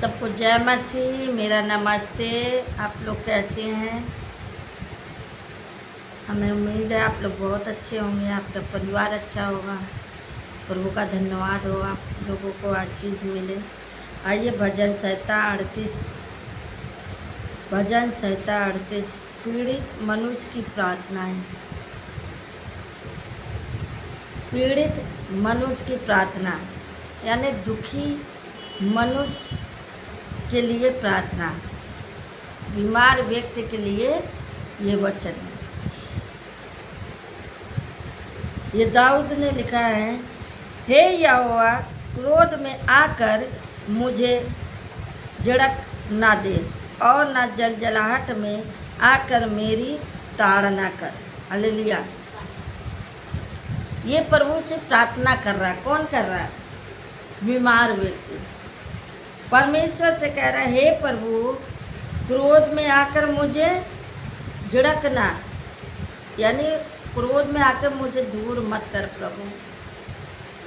सबको जय मसीह। मेरा नमस्ते। आप लोग कैसे हैं? हमें उम्मीद है आप लोग बहुत अच्छे होंगे, आपका परिवार अच्छा होगा। प्रभु का धन्यवाद हो, आप लोगों को आशीष मिले। आइए भजन संहिता 38 पीड़ित मनुष्य की प्रार्थनाएं। पीड़ित मनुष्य की प्रार्थना यानी दुखी मनुष्य के लिए प्रार्थना, बीमार व्यक्ति के लिए ये वचन है। ये दाऊद ने लिखा है, हे यहोवा, क्रोध में आकर मुझे झिड़क ना दे और न जलजलाहट में आकर मेरी ताड़ना कर। हालेलुया। ये प्रभु से प्रार्थना कर रहा है। कौन कर रहा है? बीमार व्यक्ति परमेश्वर से कह रहा है, हे प्रभु, क्रोध में आकर मुझे झिड़कना, यानी क्रोध में आकर मुझे दूर मत कर प्रभु।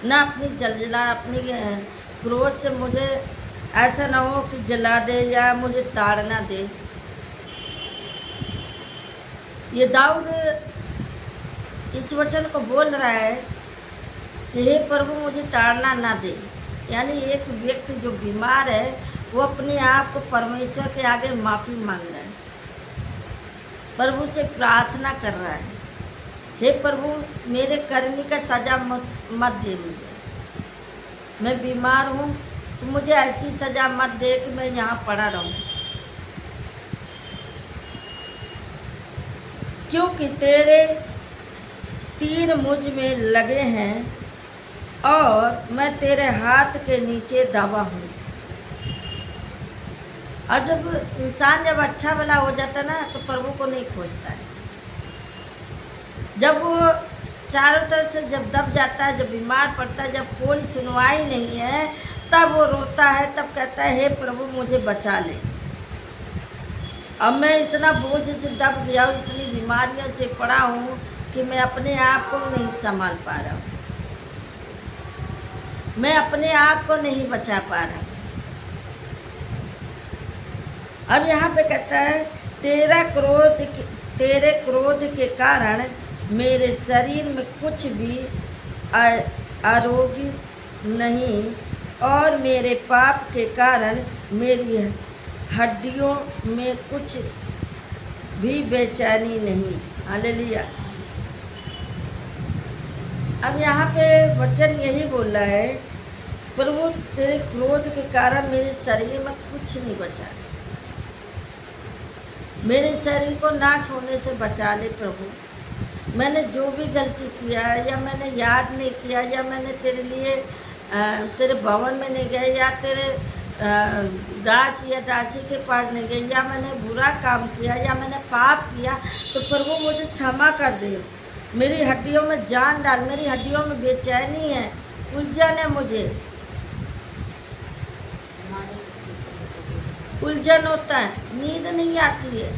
ना अपनी अपनी क्रोध से मुझे ऐसा ना हो कि जला दे या मुझे ताड़ना दे। ये दाऊद इस वचन को बोल रहा है कि हे प्रभु, मुझे ताड़ना ना दे। यानी एक व्यक्ति जो बीमार है वो अपने आप को परमेश्वर के आगे माफ़ी मांग रहा है, प्रभु से प्रार्थना कर रहा है, हे प्रभु, मेरे करनी का सज़ा मत दे मुझे। मैं बीमार हूँ तो मुझे ऐसी सज़ा मत दे कि मैं यहाँ पड़ा रहूँ, क्योंकि तेरे तीर मुझ में लगे हैं और मैं तेरे हाथ के नीचे दबा हूँ। और जब इंसान अच्छा भला हो जाता है ना तो प्रभु को नहीं खोजता है। जब वो चारों तरफ से जब दब जाता है, जब बीमार पड़ता है, जब कोई सुनवाई नहीं है, तब वो रोता है, तब कहता है, हे प्रभु, मुझे बचा ले। अब मैं इतना बोझ से दब गया हूँ, इतनी बीमारियों से पड़ा हूँ कि मैं अपने आप को नहीं संभाल पा रहा हूँ, मैं अपने आप को नहीं बचा पा रहा। अब यहाँ पे कहता है, तेरे क्रोध के कारण मेरे शरीर में कुछ भी आरोग्य नहीं और मेरे पाप के कारण मेरी हड्डियों में कुछ भी बेचैनी नहीं। हालेलुया। अब यहाँ पे वचन यही बोल रहा है, प्रभु, तेरे क्रोध के कारण मेरे शरीर में कुछ नहीं बचा, मेरे शरीर को नाश होने से बचा ले प्रभु। मैंने जो भी गलती किया या मैंने याद नहीं किया या मैंने तेरे लिए तेरे भवन में नहीं गए या तेरे दास या दासी के पास नहीं गए या मैंने बुरा काम किया या मैंने पाप किया, तो प्रभु मुझे क्षमा कर दे। मेरी हड्डियों में जान डाल, मेरी हड्डियों में बेचैनी है, उलझन है, मुझे उलझन होता है, नींद नहीं आती है।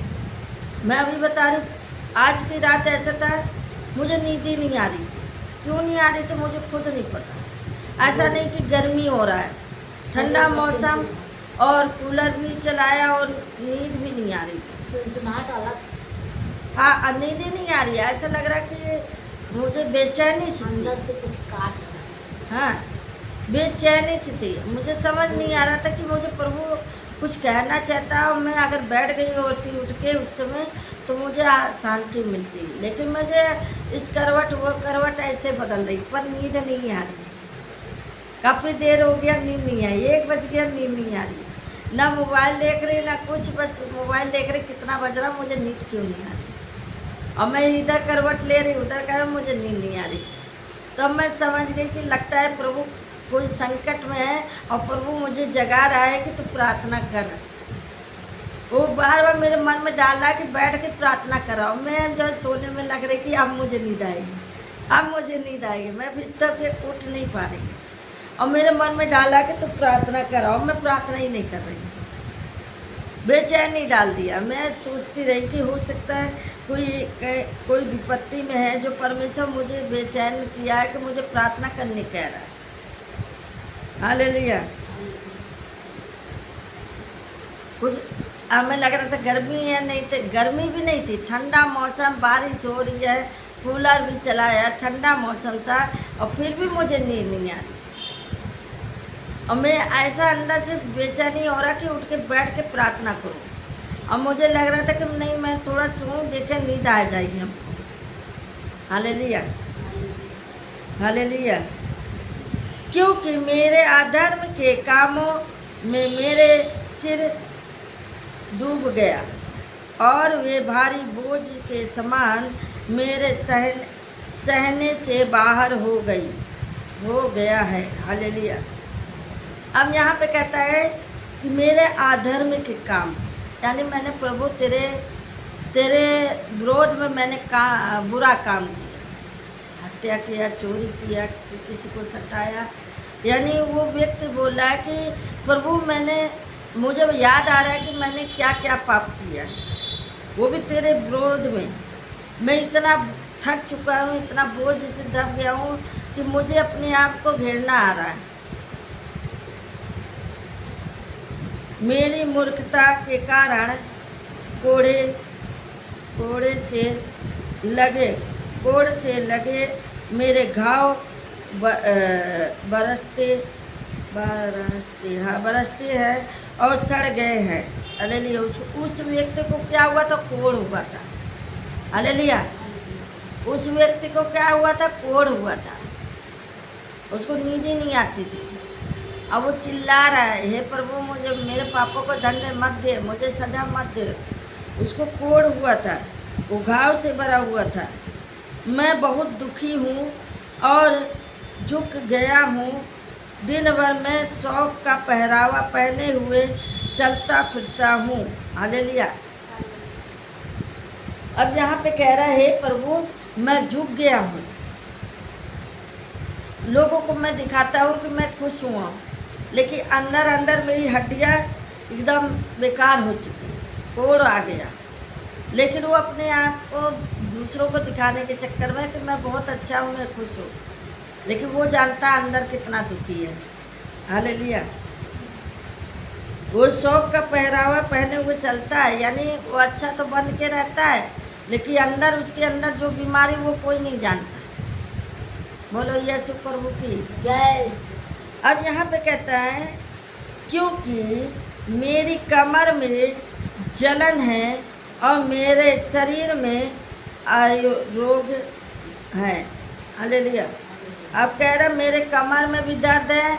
मैं अभी बता रही, आज की रात ऐसा था, मुझे नींद ही नहीं आ रही थी। क्यों नहीं आ रही थी मुझे खुद नहीं पता। ऐसा नहीं कि गर्मी हो रहा है, ठंडा मौसम और कूलर भी चलाया और नींद भी नहीं आ रही थी। हाँ, नींद ही नहीं आ रही है। ऐसा लग रहा कि मुझे बेचैनी सी अंदर से कुछ काट रहा। हाँ, बेचैनी सी थी। मुझे समझ नहीं आ रहा था कि मुझे प्रभु कुछ कहना चाहता और मैं अगर बैठ गई होती उठ के उस समय तो मुझे शांति मिलती, लेकिन मुझे इस करवट वो करवट ऐसे बदल रही, पर नींद नहीं आ रही। काफ़ी देर हो गया, नींद नहीं आई, 1 बज गया, नींद नहीं आ रही। ना मोबाइल देख रही ना कुछ, बस मोबाइल देख रही, कितना बज रहा, मुझे नींद क्यों नहीं आ रही। और मैं इधर करवट ले रही, उधर कर, मुझे नींद नहीं आ रही। तब मैं समझ गई कि लगता है प्रभु कोई संकट में है और प्रभु मुझे जगा रहा है कि तू प्रार्थना कर। वो बार बार मेरे मन में डाल रहा है कि बैठ के प्रार्थना कराओ। मैं जो सोने में लग रही कि अब मुझे नींद आएगी, अब मुझे नींद आएगी, मैं बिस्तर से उठ नहीं पा रही और मेरे मन में डाला कि तू प्रार्थना कराओ। मैं प्रार्थना ही नहीं कर रही, बेचैनी डाल दिया। मैं सोचती रही कि हो सकता है कोई विपत्ति में है जो परमेश्वर मुझे बेचैन किया है कि मुझे प्रार्थना करने कह रहा है। हालेलुया। कुछ हमें लग रहा था गर्मी है, नहीं तो गर्मी भी नहीं थी, ठंडा मौसम, बारिश हो रही है, कूलर भी चलाया, ठंडा मौसम था और फिर भी मुझे नींद नहीं आ रही। और मैं ऐसा अंदर से बेचैनी हो रहा कि उठ के बैठ के प्रार्थना करूं, और मुझे लग रहा था कि नहीं मैं थोड़ा सोऊं, देखे नींद आ जाएगी हमको। Hallelujah, hallelujah. क्योंकि मेरे अधर्म के कामों में मेरे सिर डूब गया और वे भारी बोझ के समान मेरे सहने से बाहर हो गया है। हालेलुया। अब यहाँ पे कहता है कि मेरे अधर्म के काम, यानी मैंने प्रभु तेरे विरोध में मैंने बुरा काम किया, हत्या किया, चोरी किया, किसी को सताया। यानी वो व्यक्ति बोल रहा है कि प्रभु मुझे याद आ रहा है कि मैंने क्या क्या पाप किया है, वो भी तेरे विरोध में। मैं इतना थक चुका हूँ, इतना बोझ से दब गया हूँ कि मुझे अपने आप को घेरना आ रहा है। मेरी मूर्खता के कारण कोड़े से लगे मेरे घाव बरसते हैं और सड़ गए हैं। हालेलुया। उस व्यक्ति को क्या हुआ था? कोढ़ हुआ था। हालेलुया। उस व्यक्ति को क्या हुआ था? कोढ़ हुआ था, उसको नींद ही नहीं आती थी। अब वो चिल्ला रहा है, हे प्रभु मुझे, मेरे पापों को दंड मत दे, मुझे सजा मत दे। उसको कोढ़ हुआ था, वो घाव से भरा हुआ था। मैं बहुत दुखी हूँ और झुक गया हूँ, दिन भर मैं शौक का पहरावा पहने हुए चलता फिरता हूँ। हालेलुया। अब यहाँ पे कह रहा है, हे प्रभु मैं झुक गया हूँ, लोगों को मैं दिखाता हूँ कि मैं खुश हुआ, लेकिन अंदर अंदर मेरी हड्डियाँ एकदम बेकार हो चुकी है, कोढ़ आ गया। लेकिन वो अपने आप को दूसरों को दिखाने के चक्कर में कि मैं बहुत अच्छा हूँ, मैं खुश हूँ, लेकिन वो जानता अंदर कितना दुखी है। हालेलुया। वो शौक का पहरावा पहने हुए चलता है, यानी वो अच्छा तो बन के रहता है, लेकिन अंदर उसके अंदर जो बीमारी वो कोई नहीं जानता। बोलो यीशु प्रभु की जय। अब यहाँ पे कहता है, क्योंकि मेरी कमर में जलन है और मेरे शरीर में आयु रोग है। हालेलुया। अब कह रहा मेरे कमर में भी दर्द है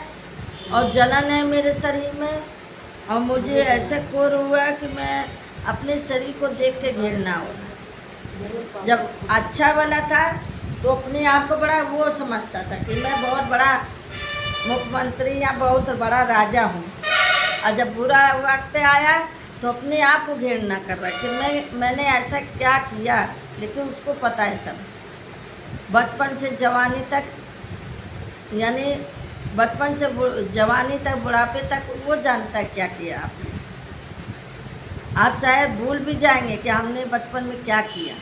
और जलन है मेरे शरीर में, और मुझे ऐसे कोढ़ हुआ कि मैं अपने शरीर को देख के घिरना हो रहा। जब अच्छा वाला था तो अपने आप को बड़ा वो समझता था कि मैं बहुत बड़ा मुख्यमंत्री या बहुत बड़ा राजा हूँ, और जब बुरा वक्त आया तो अपने आप को घृणा कर रहा कि मैंने ऐसा क्या किया। लेकिन उसको पता है सब, बचपन से जवानी तक, यानी बचपन से जवानी तक, बुढ़ापे तक वो जानता है क्या किया आपने। आप शायद भूल भी जाएंगे कि हमने बचपन में क्या किया,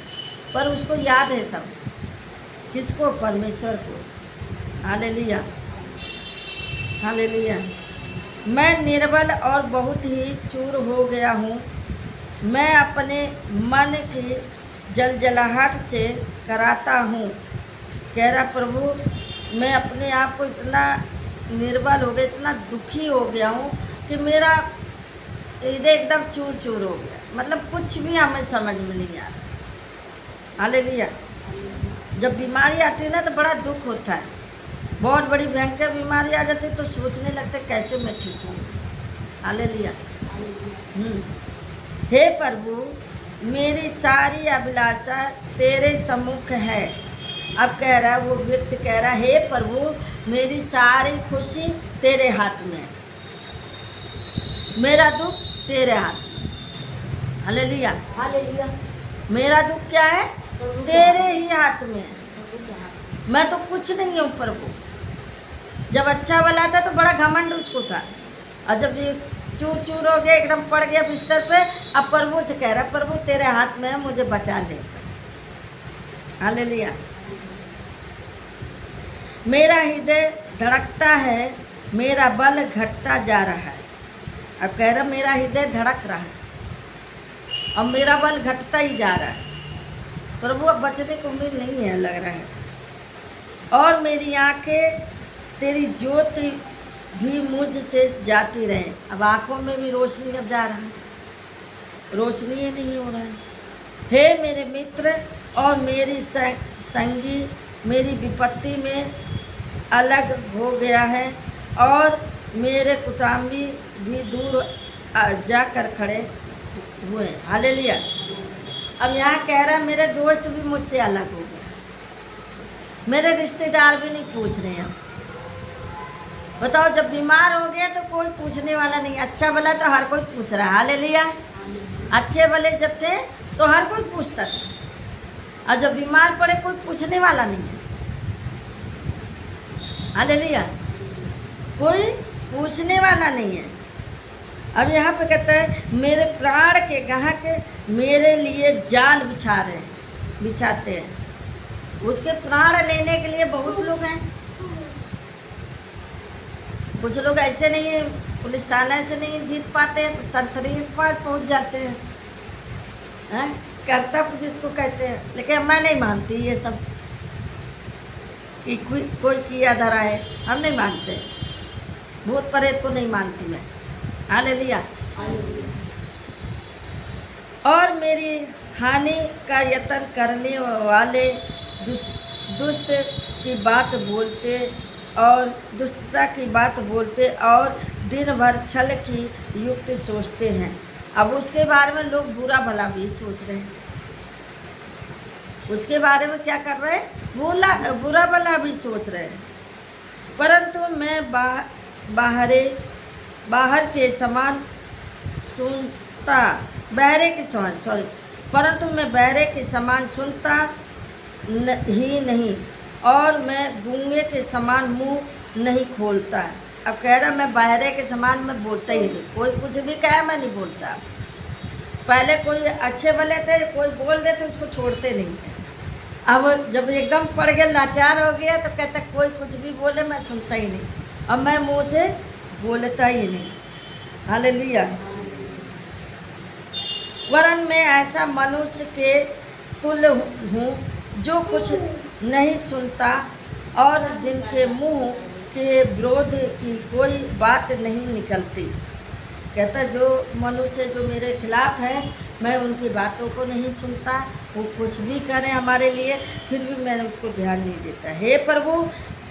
पर उसको याद है सब। किसको? परमेश्वर को। Hallelujah, hallelujah. मैं निर्बल और बहुत ही चूर हो गया हूँ, मैं अपने मन की जलजलाहट से कराता हूँ। कह रहा प्रभु मैं अपने आप को इतना निर्बल हो गया, इतना दुखी हो गया हूँ कि मेरा हृदय एकदम चूर चूर हो गया, मतलब कुछ भी हमें समझ में नहीं आ रहा। हालेलुया। जब बीमारी आती है ना तो बड़ा दुख होता है, बहुत बड़ी भयंकर बीमारी आ जाती है तो सोचने लगते कैसे मैं ठीक हूँ। हालेलुया। हे प्रभु मेरी सारी अभिलाषा तेरे सम्मुख है। अब कह रहा वो व्यक्ति कह रहा, हे प्रभु मेरी सारी खुशी तेरे हाथ में है, मेरा दुख तेरे हाथ में। Hallelujah, hallelujah. मेरा दुख क्या है? तेरे ही हाथ में है, मैं तो कुछ नहीं हूँ प्रभु। जब अच्छा वाला था तो बड़ा घमंड उसको था, और जब ये चूर चूर हो गया, एकदम पड़ गया बिस्तर पे, अब प्रभु से कह रहा प्रभु तेरे हाथ में है, मुझे बचा ले। हालेलुया। मेरा हृदय धड़कता है, मेरा बल घटता जा रहा है। अब कह रहा मेरा हृदय धड़क रहा है और मेरा बल घटता ही जा रहा है। प्रभु अब बचने की उम्मीद नहीं है लग रहा है। और मेरी आंखें तेरी ज्योति भी मुझसे जाती रहे। अब आंखों में भी रोशनी अब जा रहा है, रोशनी ही नहीं हो रहा है। हे मेरे मित्र और मेरी संगी मेरी विपत्ति में अलग हो गया है और मेरे कुटुंबी भी दूर जाकर खड़े हुए। हालेलुया। अब यहाँ कह रहा है मेरे दोस्त भी मुझसे अलग हो गया, मेरे रिश्तेदार भी नहीं पूछ रहे हैं। बताओ, जब बीमार हो गया तो कोई पूछने वाला नहीं, अच्छा भला तो हर कोई पूछ रहा है। हालेलुया। अच्छे भले जब थे तो हर कोई पूछता था, और जब बीमार पड़े कोई पूछने वाला नहीं है। हालेलुया। कोई पूछने वाला नहीं है। अब यहाँ पे कहता है मेरे प्राण के ग्राहक मेरे लिए जाल बिछाते हैं। उसके प्राण लेने के लिए बहुत लोग हैं। कुछ लोग ऐसे नहीं है, पुलिस थाना से नहीं जीत पाते हैं तो तंत्री के पास पहुँच जाते हैं, करता कुछ इसको कहते हैं। लेकिन मैं नहीं मानती ये सब कि कोई किया धरा है, हम नहीं मानते। भूत प्रेत को नहीं मानती मैं। हालेलुया। और मेरी हानि का यत्न करने वाले दुष्ट की बात बोलते और दुष्टता की बात बोलते और दिन भर छल की युक्ति सोचते हैं। अब उसके बारे में लोग बुरा भला भी सोच रहे हैं। उसके बारे में क्या कर रहे हैं? बुरा भला भी सोच रहे हैं। परंतु मैं बाहर के समान सुनता बहरे के समान परंतु मैं बहरे के समान सुनता ही नहीं और मैं गूंगे के समान मुंह नहीं खोलता। अब कह रहा मैं बहरे के समान मैं बोलता ही नहीं, कोई कुछ भी कहे मैं नहीं बोलता। पहले कोई अच्छे भले थे, कोई बोल देते उसको छोड़ते नहीं थे। अब जब एकदम पड़ गया, लाचार हो गया तो कहता कोई कुछ भी बोले मैं सुनता ही नहीं, अब मैं मुंह से बोलता ही नहीं। हालेलुया। वरन मैं ऐसा मनुष्य के तुल्य हूँ जो कुछ नहीं सुनता और जिनके मुंह के विरोध की कोई बात नहीं निकलती। कहता जो मनुष्य जो मेरे खिलाफ है मैं उनकी बातों को नहीं सुनता, वो कुछ भी करें हमारे लिए फिर भी मैं उसको ध्यान नहीं देता। हे प्रभु,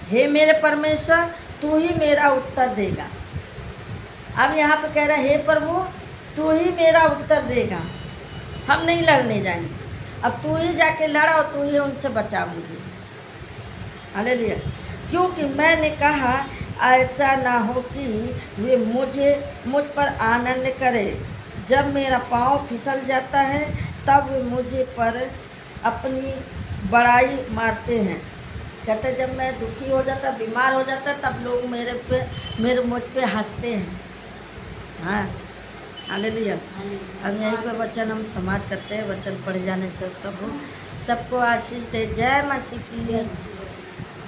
हे मेरे परमेश्वर, तू ही मेरा उत्तर देगा। अब यहाँ पे कह रहा है हे प्रभु तू ही मेरा उत्तर देगा, हम नहीं लड़ने जाएंगे। अब तू ही जाके लड़ा और तू ही उनसे बचाओगी। हालेलुया। क्योंकि मैंने कहा ऐसा ना हो कि वे मुझ पर आनंद करे। जब मेरा पाँव फिसल जाता है तब वे मुझे पर अपनी बड़ाई मारते हैं। कहते जब मैं दुखी हो जाता, बीमार हो जाता, तब लोग मुझ पे हंसते हैं। हाँ, हालेलुया। अब यहीं पे वचन हम समाप्त करते हैं। वचन पढ़ जाने से प्रभु सबको आशीष दे। जय मसीह की।